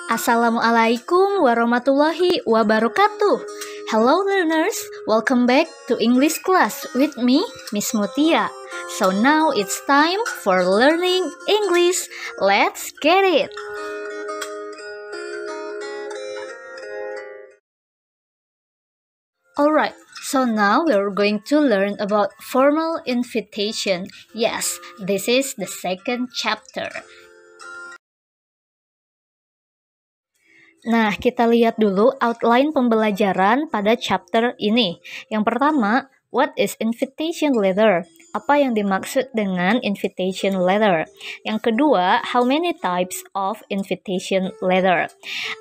Assalamualaikum warahmatullahi wabarakatuh. Hello learners, welcome back to English class with me, Miss Mutia. So now it's time for learning English. Let's get it. Alright, so now we're going to learn about formal invitation. Yes, this is the second chapter. Nah, kita lihat dulu outline pembelajaran pada chapter ini. Yang pertama, what is invitation letter? Apa yang dimaksud dengan invitation letter? Yang kedua, how many types of invitation letter?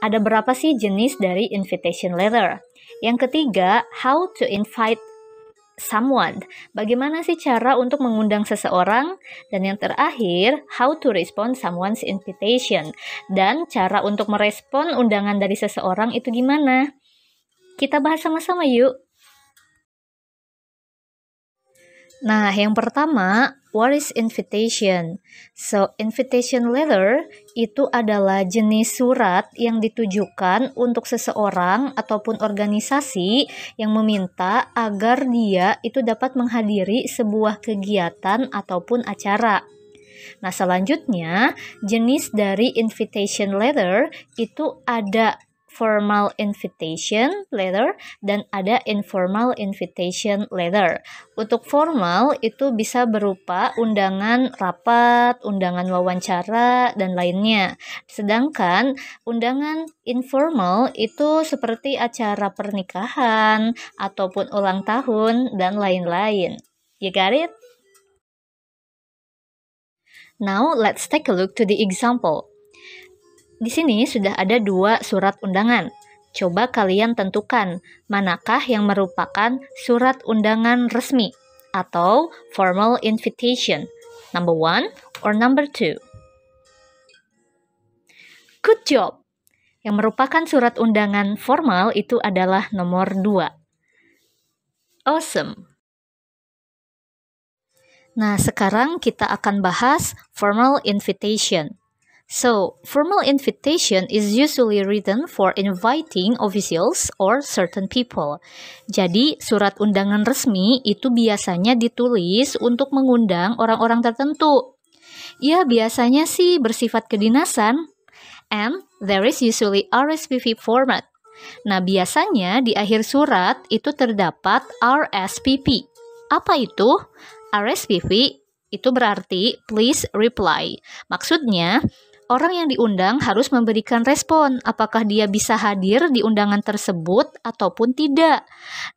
Ada berapa sih jenis dari invitation letter? Yang ketiga, how to invite someone. Bagaimana sih cara untuk mengundang seseorang? Dan yang terakhir, how to respond someone's invitation. Dan cara untuk merespon undangan dari seseorang itu gimana? Kita bahas sama-sama yuk. Nah, yang pertama, what is invitation? So, invitation letter itu adalah jenis surat yang ditujukan untuk seseorang ataupun organisasi yang meminta agar dia itu dapat menghadiri sebuah kegiatan ataupun acara. Nah, selanjutnya, jenis dari invitation letter itu ada formal invitation letter dan ada informal invitation letter. Untuk formal itu bisa berupa undangan rapat, undangan wawancara, dan lainnya. Sedangkan undangan informal itu seperti acara pernikahan ataupun ulang tahun dan lain-lain. You got it? Now let's take a look to the example. Di sini sudah ada 2 surat undangan. Coba kalian tentukan manakah yang merupakan surat undangan resmi atau formal invitation. Number 1 or number 2? Good job! Yang merupakan surat undangan formal itu adalah nomor 2. Awesome! Nah, sekarang kita akan bahas formal invitation. So, formal invitation is usually written for inviting officials or certain people. Jadi, surat undangan resmi itu biasanya ditulis untuk mengundang orang-orang tertentu. Ya, biasanya sih bersifat kedinasan. And there is usually RSVP format. Nah, biasanya di akhir surat itu terdapat RSVP. Apa itu? RSVP itu berarti please reply. Maksudnya, orang yang diundang harus memberikan respon apakah dia bisa hadir di undangan tersebut ataupun tidak.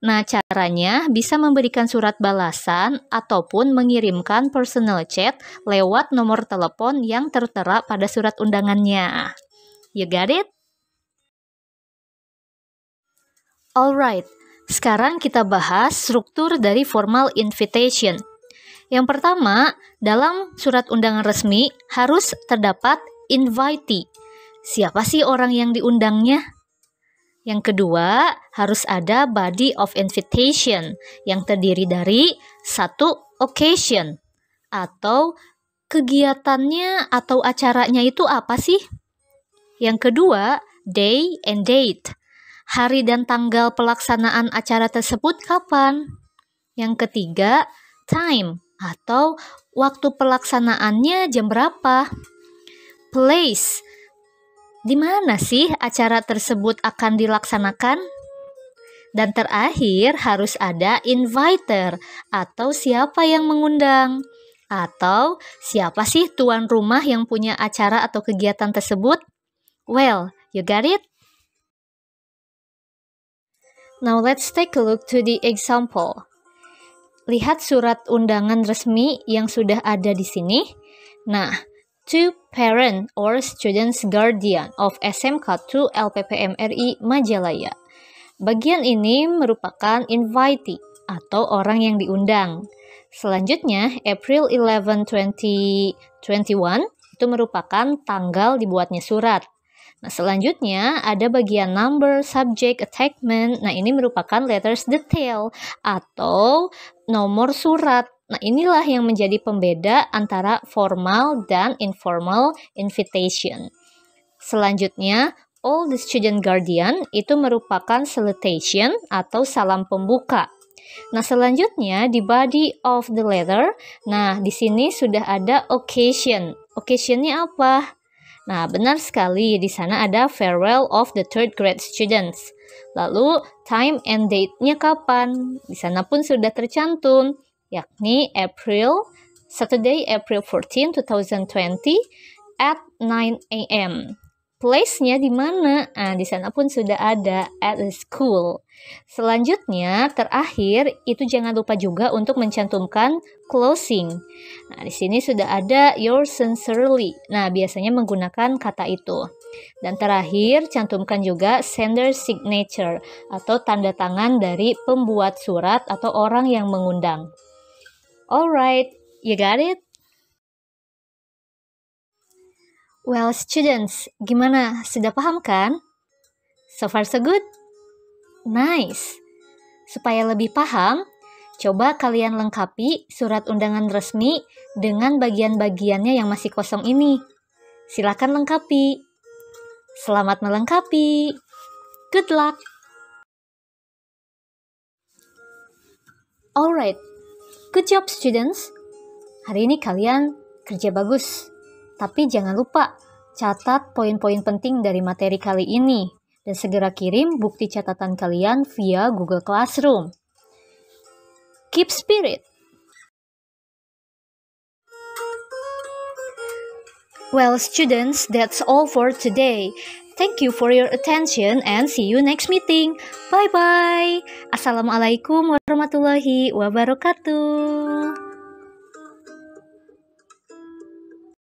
Nah, caranya bisa memberikan surat balasan ataupun mengirimkan personal chat lewat nomor telepon yang tertera pada surat undangannya. You got it? Alright, sekarang kita bahas struktur dari formal invitation. Yang pertama, dalam surat undangan resmi harus terdapat invitee. Siapa sih orang yang diundangnya? Yang kedua, harus ada body of invitation yang terdiri dari 1 occasion atau kegiatannya atau acaranya itu apa sih? Yang kedua, day and date. Hari dan tanggal pelaksanaan acara tersebut kapan? Yang ketiga, time atau waktu pelaksanaannya jam berapa? Place. Di mana sih acara tersebut akan dilaksanakan? Dan terakhir harus ada inviter atau siapa yang mengundang. Atau siapa sih tuan rumah yang punya acara atau kegiatan tersebut? Well, you got it? Now let's take a look to the example. Lihat surat undangan resmi yang sudah ada di sini. Nah, to parent or students guardian of SMK 2 LPPM RI Majalaya. Bagian ini merupakan invitee atau orang yang diundang. Selanjutnya, April 11, 2021 itu merupakan tanggal dibuatnya surat. Nah, selanjutnya ada bagian number, subject, attachment. Nah, ini merupakan letters detail atau nomor surat. Nah, inilah yang menjadi pembeda antara formal dan informal invitation. Selanjutnya, all the student guardian itu merupakan salutation atau salam pembuka. Nah, selanjutnya di body of the letter, nah di sini sudah ada occasion. Occasionnya apa? Nah, benar sekali, di sana ada farewell of the third grade students. Lalu, time and date-nya kapan? Di sana pun sudah tercantum, yakni Saturday, April 14, 2020 at 9 a.m. Place-nya di mana? Nah, di sana pun sudah ada, at the school. Selanjutnya, terakhir, itu jangan lupa juga untuk mencantumkan closing. Nah, di sini sudah ada yours sincerely. Nah, biasanya menggunakan kata itu. Dan terakhir, cantumkan juga sender signature atau tanda tangan dari pembuat surat atau orang yang mengundang. Alright, you got it? Well, students, gimana? Sudah paham kan? So far so good? Nice. Supaya lebih paham, coba kalian lengkapi surat undangan resmi dengan bagian-bagiannya yang masih kosong ini. Silakan lengkapi. Selamat melengkapi. Good luck. Alright. Good job, students. Hari ini kalian kerja bagus. Tapi jangan lupa, catat poin-poin penting dari materi kali ini dan segera kirim bukti catatan kalian via Google Classroom. Keep spirit! Well, students, that's all for today. Thank you for your attention and see you next meeting. Bye-bye. Assalamualaikum warahmatullahi wabarakatuh.